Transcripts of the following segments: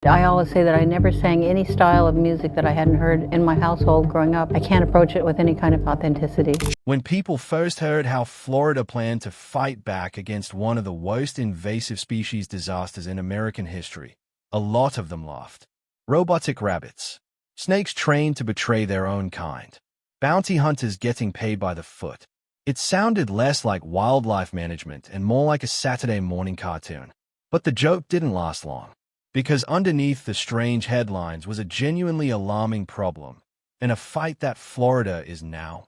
I always say that I never sang any style of music that I hadn't heard in my household growing up. I can't approach it with any kind of authenticity. When people first heard how Florida planned to fight back against one of the worst invasive species disasters in American history, a lot of them laughed. Robotic rabbits. Snakes trained to betray their own kind. Bounty hunters getting paid by the foot. It sounded less like wildlife management and more like a Saturday morning cartoon. But the joke didn't last long, because underneath the strange headlines was a genuinely alarming problem, and a fight that Florida is now,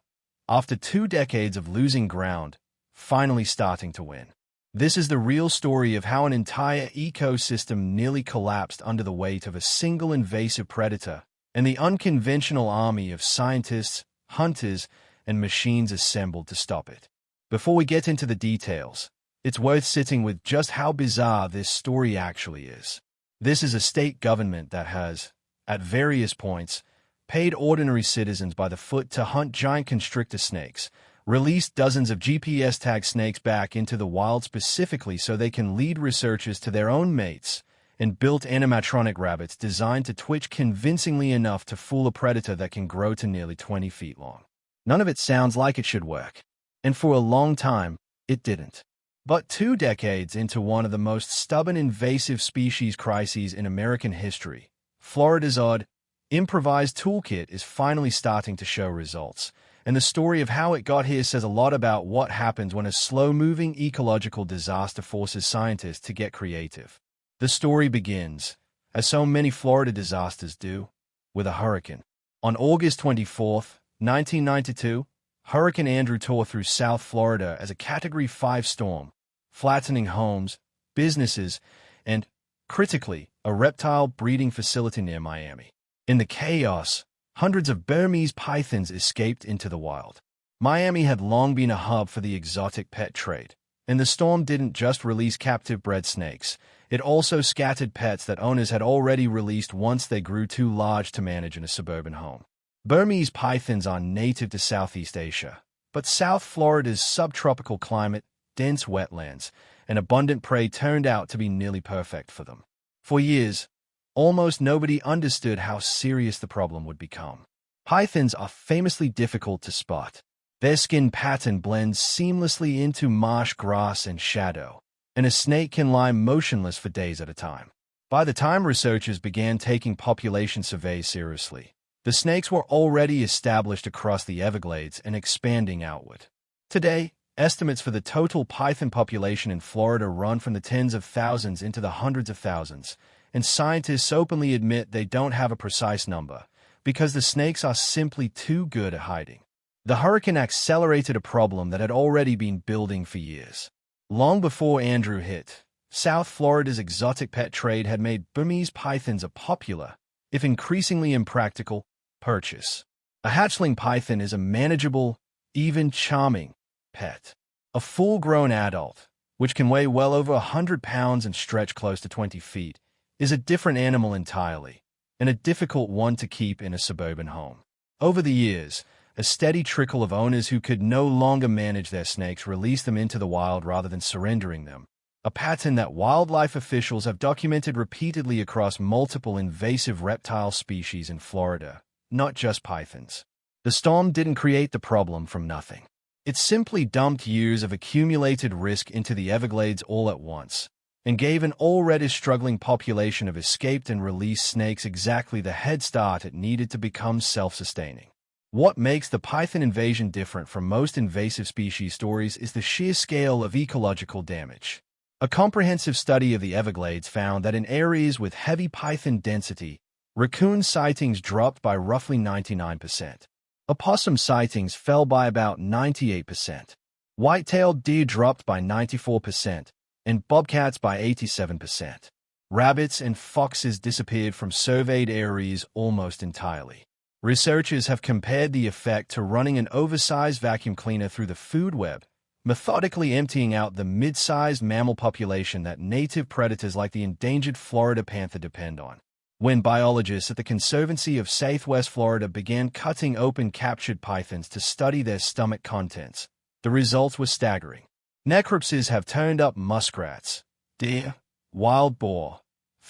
after 2 decades of losing ground, finally starting to win. This is the real story of how an entire ecosystem nearly collapsed under the weight of a single invasive predator, and the unconventional army of scientists, hunters, and machines assembled to stop it. Before we get into the details, it's worth sitting with just how bizarre this story actually is. This is a state government that has, at various points, paid ordinary citizens by the foot to hunt giant constrictor snakes, released dozens of GPS-tagged snakes back into the wild specifically so they can lead researchers to their own mates, and built animatronic rabbits designed to twitch convincingly enough to fool a predator that can grow to nearly 20 feet long. None of it sounds like it should work, and for a long time, it didn't. But 2 decades into one of the most stubborn invasive species crises in American history, Florida's odd, improvised toolkit is finally starting to show results, and the story of how it got here says a lot about what happens when a slow-moving ecological disaster forces scientists to get creative. The story begins, as so many Florida disasters do, with a hurricane. On August 24, 1992, Hurricane Andrew tore through South Florida as a Category 5 storm, flattening homes, businesses, and, critically, a reptile breeding facility near Miami. In the chaos, hundreds of Burmese pythons escaped into the wild. Miami had long been a hub for the exotic pet trade, and the storm didn't just release captive bred snakes, it also scattered pets that owners had already released once they grew too large to manage in a suburban home. Burmese pythons are native to Southeast Asia, but South Florida's subtropical climate, dense wetlands, and abundant prey turned out to be nearly perfect for them. For years, almost nobody understood how serious the problem would become. Pythons are famously difficult to spot. Their skin pattern blends seamlessly into marsh grass and shadow, and a snake can lie motionless for days at a time. By the time researchers began taking population surveys seriously, the snakes were already established across the Everglades and expanding outward. Today, estimates for the total python population in Florida run from the tens of thousands into the hundreds of thousands, and scientists openly admit they don't have a precise number, because the snakes are simply too good at hiding. The hurricane accelerated a problem that had already been building for years. Long before Andrew hit, South Florida's exotic pet trade had made Burmese pythons a popular, if increasingly impractical, purchase. A hatchling python is a manageable, even charming, pet. A full-grown adult, which can weigh well over 100 pounds and stretch close to 20 feet, is a different animal entirely, and a difficult one to keep in a suburban home. Over the years, a steady trickle of owners who could no longer manage their snakes released them into the wild rather than surrendering them, a pattern that wildlife officials have documented repeatedly across multiple invasive reptile species in Florida, not just pythons. The storm didn't create the problem from nothing. It simply dumped years of accumulated risk into the Everglades all at once, and gave an already struggling population of escaped and released snakes exactly the head start it needed to become self-sustaining. What makes the python invasion different from most invasive species stories is the sheer scale of ecological damage. A comprehensive study of the Everglades found that in areas with heavy python density, raccoon sightings dropped by roughly 99%. Opossum sightings fell by about 98%. White-tailed deer dropped by 94%, and bobcats by 87%. Rabbits and foxes disappeared from surveyed areas almost entirely. Researchers have compared the effect to running an oversized vacuum cleaner through the food web, methodically emptying out the mid-sized mammal population that native predators like the endangered Florida panther depend on. When biologists at the Conservancy of Southwest Florida began cutting open captured pythons to study their stomach contents, the results were staggering. Necropsies have turned up muskrats, deer, wild boar,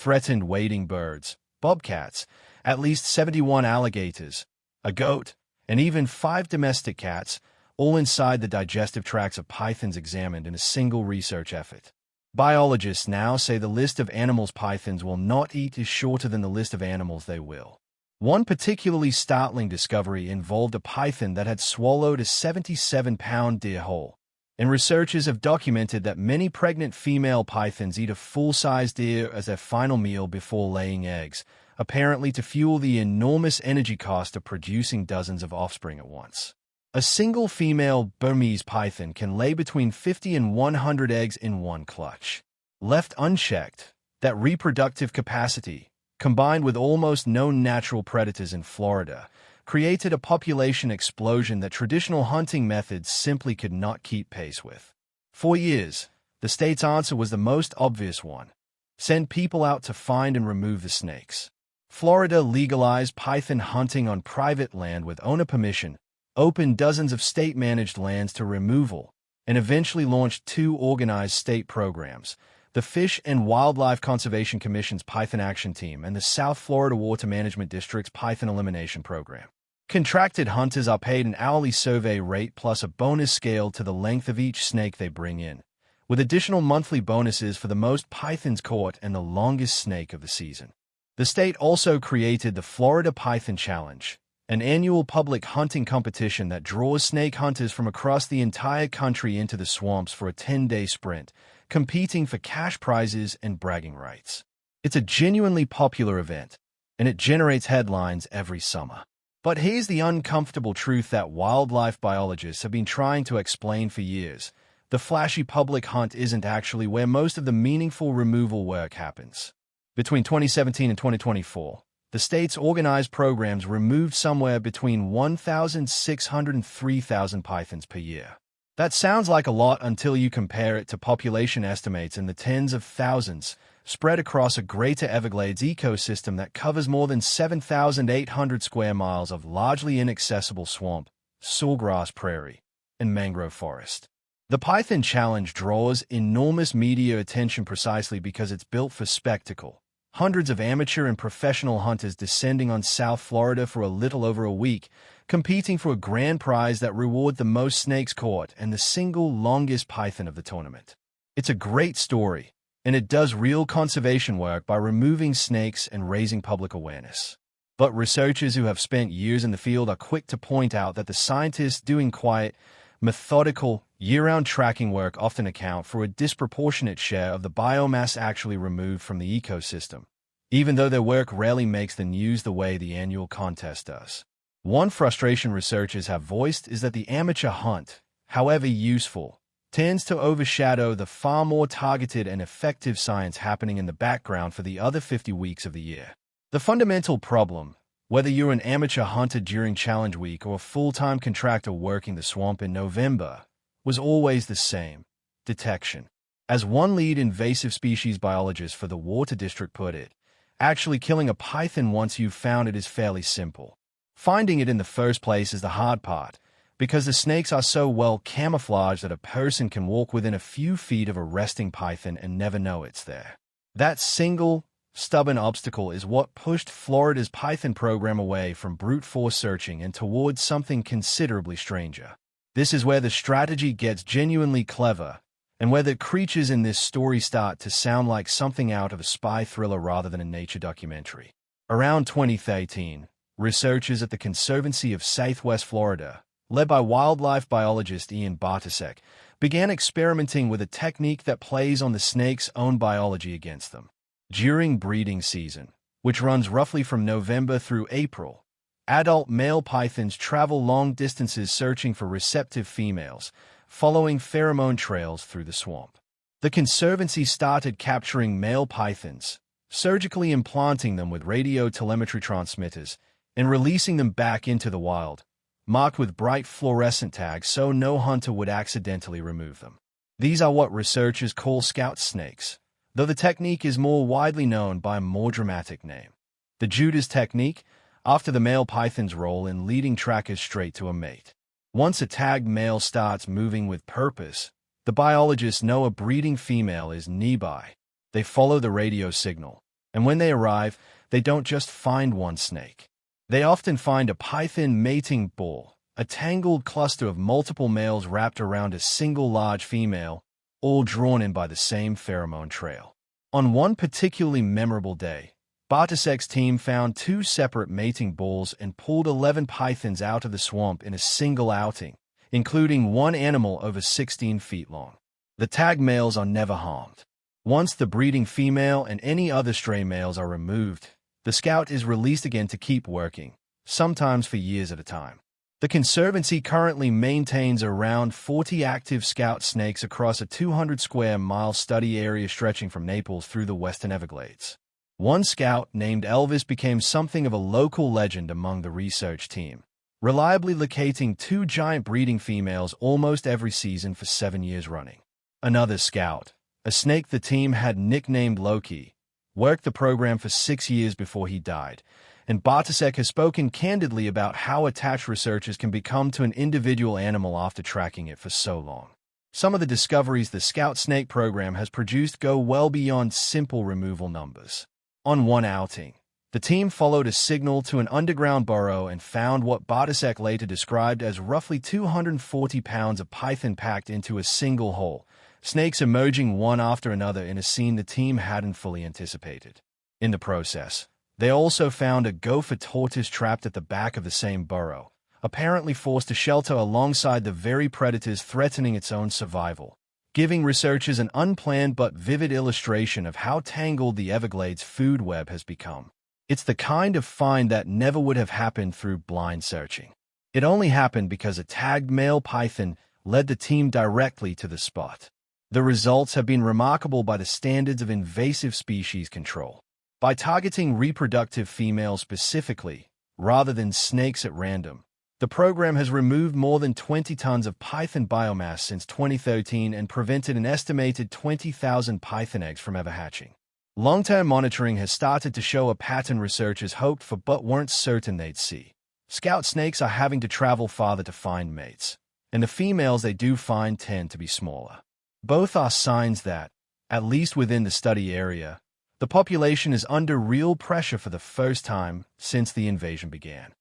threatened wading birds, bobcats, at least 71 alligators, a goat, and even 5 domestic cats, all inside the digestive tracts of pythons examined in a single research effort. Biologists now say the list of animals pythons will not eat is shorter than the list of animals they will. One particularly startling discovery involved a python that had swallowed a 77-pound deer whole, and researchers have documented that many pregnant female pythons eat a full-size deer as their final meal before laying eggs, apparently to fuel the enormous energy cost of producing dozens of offspring at once. A single female Burmese python can lay between 50 and 100 eggs in one clutch. Left unchecked, that reproductive capacity, combined with almost no natural predators in Florida, created a population explosion that traditional hunting methods simply could not keep pace with. For years, the state's answer was the most obvious one: send people out to find and remove the snakes. Florida legalized python hunting on private land with owner permission, opened dozens of state-managed lands to removal, and eventually launched 2 organized state programs: the Fish and Wildlife Conservation Commission's Python Action Team and the South Florida Water Management District's Python Elimination Program. Contracted hunters are paid an hourly survey rate plus a bonus scale to the length of each snake they bring in, with additional monthly bonuses for the most pythons caught and the longest snake of the season. The state also created the Florida Python Challenge, an annual public hunting competition that draws snake hunters from across the entire country into the swamps for a 10-day sprint, competing for cash prizes and bragging rights. It's a genuinely popular event, and it generates headlines every summer. But here's the uncomfortable truth that wildlife biologists have been trying to explain for years: the flashy public hunt isn't actually where most of the meaningful removal work happens. Between 2017 and 2024, the state's organized programs removed somewhere between 1,600 and 3,000 pythons per year. That sounds like a lot until you compare it to population estimates in the tens of thousands, spread across a greater Everglades ecosystem that covers more than 7,800 square miles of largely inaccessible swamp, sawgrass prairie, and mangrove forest. The Python Challenge draws enormous media attention precisely because it's built for spectacle. Hundreds of amateur and professional hunters descending on South Florida for a little over a week, competing for a grand prize that reward the most snakes caught and the single longest python of the tournament. It's a great story, and it does real conservation work by removing snakes and raising public awareness. But researchers who have spent years in the field are quick to point out that the scientists doing quiet, methodical, year-round tracking work often account for a disproportionate share of the biomass actually removed from the ecosystem, even though their work rarely makes the news the way the annual contest does. One frustration researchers have voiced is that the amateur hunt, however useful, tends to overshadow the far more targeted and effective science happening in the background for the other 50 weeks of the year. The fundamental problem, whether you're an amateur hunter during Challenge Week or a full-time contractor working the swamp in November, was always the same: detection. As one lead invasive species biologist for the Water District put it, actually killing a python once you've found it is fairly simple. Finding it in the first place is the hard part, because the snakes are so well camouflaged that a person can walk within a few feet of a resting python and never know it's there. That single, stubborn obstacle is what pushed Florida's python program away from brute force searching and towards something considerably stranger. This is where the strategy gets genuinely clever, and where the creatures in this story start to sound like something out of a spy thriller rather than a nature documentary. Around 2013, researchers at the Conservancy of Southwest Florida, led by wildlife biologist Ian Bartasek, began experimenting with a technique that plays on the snake's own biology against them. During breeding season, which runs roughly from November through April, adult male pythons travel long distances searching for receptive females, following pheromone trails through the swamp. The Conservancy started capturing male pythons, surgically implanting them with radio telemetry transmitters, and releasing them back into the wild, marked with bright fluorescent tags so no hunter would accidentally remove them. These are what researchers call scout snakes, though the technique is more widely known by a more dramatic name: the Judas technique, after the male python's role in leading trackers straight to a mate. Once a tagged male starts moving with purpose, the biologists know a breeding female is nearby. They follow the radio signal, And when they arrive, they don't just find one snake. They often find a python mating ball, a tangled cluster of multiple males wrapped around a single large female, all drawn in by the same pheromone trail. On one particularly memorable day, Bartosek's team found 2 separate mating balls and pulled 11 pythons out of the swamp in a single outing, including one animal over 16 feet long. The tag males are never harmed. Once the breeding female and any other stray males are removed, the scout is released again to keep working, sometimes for years at a time. The Conservancy currently maintains around 40 active scout snakes across a 200-square-mile study area stretching from Naples through the western Everglades. One scout, named Elvis, became something of a local legend among the research team, reliably locating 2 giant breeding females almost every season for 7 years running. Another scout, a snake the team had nicknamed Loki, worked the program for 6 years before he died, and Bartosek has spoken candidly about how attached researchers can become to an individual animal after tracking it for so long. Some of the discoveries the Scout Snake program has produced go well beyond simple removal numbers. On one outing, the team followed a signal to an underground burrow and found what Bartosek later described as roughly 240 pounds of python packed into a single hole, snakes emerging one after another in a scene the team hadn't fully anticipated. In the process, they also found a gopher tortoise trapped at the back of the same burrow, apparently forced to shelter alongside the very predators threatening its own survival, giving researchers an unplanned but vivid illustration of how tangled the Everglades food web has become. It's the kind of find that never would have happened through blind searching. It only happened because a tagged male python led the team directly to the spot. The results have been remarkable by the standards of invasive species control. By targeting reproductive females specifically, rather than snakes at random, the program has removed more than 20 tons of python biomass since 2013 and prevented an estimated 20,000 python eggs from ever hatching. Long-term monitoring has started to show a pattern researchers hoped for but weren't certain they'd see. Scout snakes are having to travel farther to find mates, and the females they do find tend to be smaller. Both are signs that, at least within the study area, the population is under real pressure for the first time since the invasion began.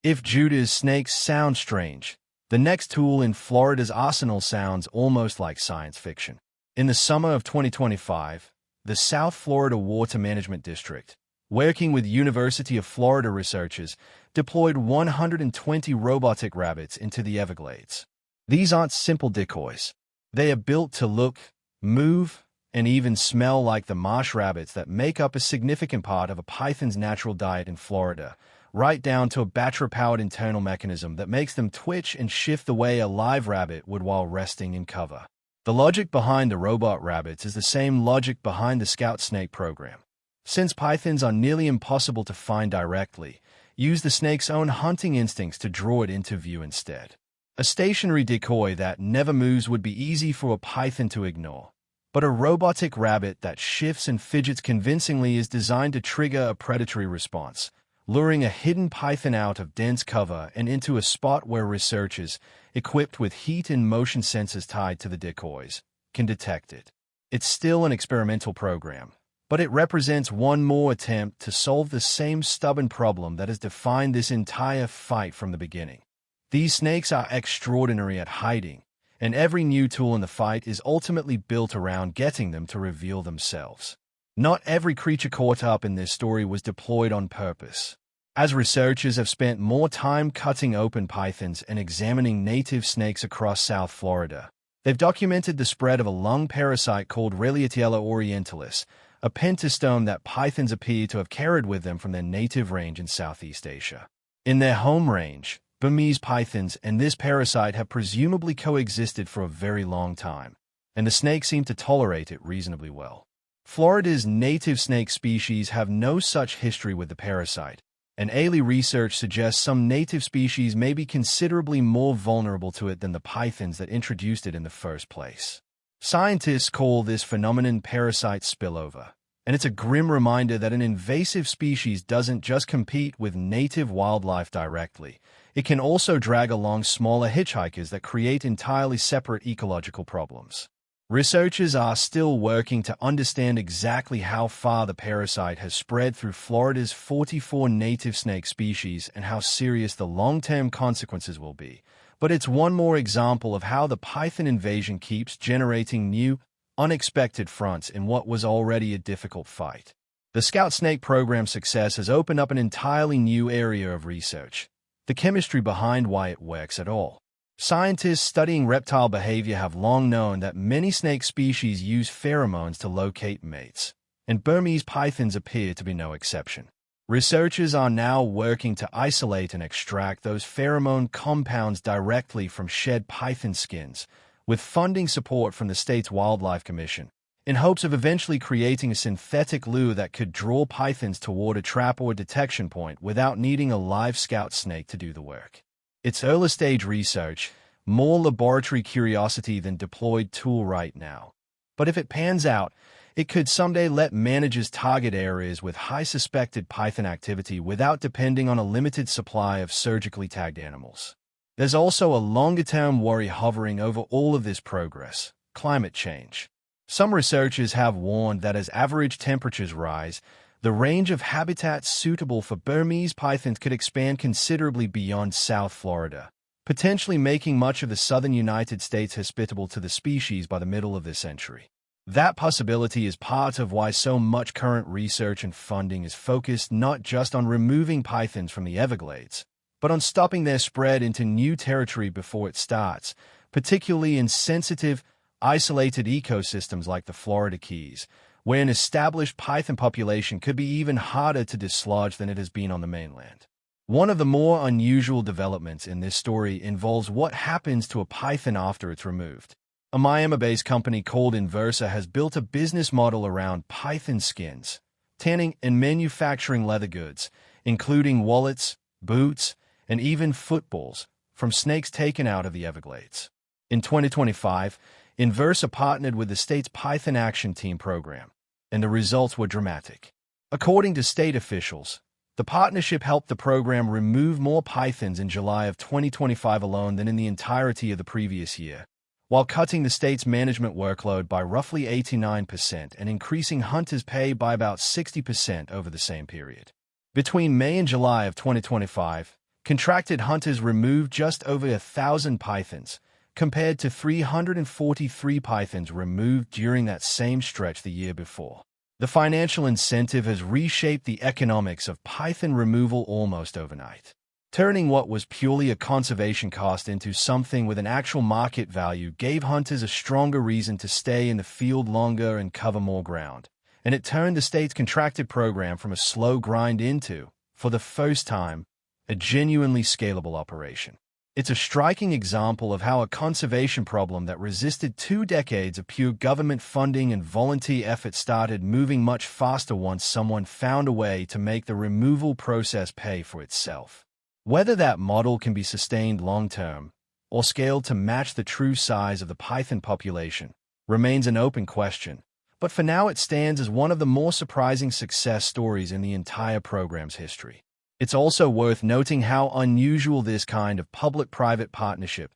If Judah's snakes sound strange, the next tool in Florida's arsenal sounds almost like science fiction. In the summer of 2025, the South Florida Water Management District, working with University of Florida researchers, deployed 120 robotic rabbits into the Everglades. These aren't simple decoys. They are built to look, move, and even smell like the marsh rabbits that make up a significant part of a python's natural diet in Florida, right down to a battery-powered internal mechanism that makes them twitch and shift the way a live rabbit would while resting in cover. The logic behind the robot rabbits is the same logic behind the Scout Snake program. Since pythons are nearly impossible to find directly, use the snake's own hunting instincts to draw it into view instead. A stationary decoy that never moves would be easy for a python to ignore, but a robotic rabbit that shifts and fidgets convincingly is designed to trigger a predatory response, luring a hidden python out of dense cover and into a spot where researchers, equipped with heat and motion sensors tied to the decoys, can detect it. It's still an experimental program, but it represents one more attempt to solve the same stubborn problem that has defined this entire fight from the beginning. These snakes are extraordinary at hiding, and every new tool in the fight is ultimately built around getting them to reveal themselves. Not every creature caught up in this story was deployed on purpose. As researchers have spent more time cutting open pythons and examining native snakes across South Florida, they've documented the spread of a lung parasite called Reliatiella orientalis, a pentastome that pythons appear to have carried with them from their native range in Southeast Asia. In their home range, Burmese pythons and this parasite have presumably coexisted for a very long time, and the snakes seem to tolerate it reasonably well. Florida's native snake species have no such history with the parasite, and early research suggests some native species may be considerably more vulnerable to it than the pythons that introduced it in the first place. Scientists call this phenomenon parasite spillover, and it's a grim reminder that an invasive species doesn't just compete with native wildlife directly. It can also drag along smaller hitchhikers that create entirely separate ecological problems. Researchers are still working to understand exactly how far the parasite has spread through Florida's 44 native snake species and how serious the long-term consequences will be. But it's one more example of how the python invasion keeps generating new, unexpected fronts in what was already a difficult fight. The Scout Snake program's success has opened up an entirely new area of research, the chemistry behind why it works at all. Scientists studying reptile behavior have long known that many snake species use pheromones to locate mates, and Burmese pythons appear to be no exception. Researchers are now working to isolate and extract those pheromone compounds directly from shed python skins, with funding support from the state's Wildlife Commission, in hopes of eventually creating a synthetic lure that could draw pythons toward a trap or detection point without needing a live scout snake to do the work. It's early-stage research, more laboratory curiosity than deployed tool right now. But if it pans out, it could someday let managers target areas with high suspected python activity without depending on a limited supply of surgically tagged animals. There's also a longer-term worry hovering over all of this progress: climate change. Some researchers have warned that as average temperatures rise, the range of habitats suitable for Burmese pythons could expand considerably beyond South Florida, potentially making much of the southern United States hospitable to the species by the middle of this century. That possibility is part of why so much current research and funding is focused not just on removing pythons from the Everglades, but on stopping their spread into new territory before it starts, particularly in sensitive, isolated ecosystems like the Florida Keys, where an established python population could be even harder to dislodge than it has been on the mainland. One of the more unusual developments in this story involves what happens to a python after it's removed. A Miami-based company called Inversa has built a business model around python skins, tanning and manufacturing leather goods, including wallets, boots, and even footballs, from snakes taken out of the Everglades. In 2025, Inversa partnered with the state's Python Action Team program, and the results were dramatic. According to state officials, the partnership helped the program remove more pythons in July of 2025 alone than in the entirety of the previous year, while cutting the state's management workload by roughly 89% and increasing hunters' pay by about 60% over the same period. Between May and July of 2025, contracted hunters removed just over 1,000 pythons, compared to 343 pythons removed during that same stretch the year before. The financial incentive has reshaped the economics of python removal almost overnight, turning what was purely a conservation cost into something with an actual market value gave hunters a stronger reason to stay in the field longer and cover more ground, and it turned the state's contracted program from a slow grind into, for the first time, a genuinely scalable operation. It's a striking example of how a conservation problem that resisted 2 decades of pure government funding and volunteer effort started moving much faster once someone found a way to make the removal process pay for itself. Whether that model can be sustained long-term or scaled to match the true size of the python population remains an open question, but for now it stands as one of the more surprising success stories in the entire program's history. It's also worth noting how unusual this kind of public-private partnership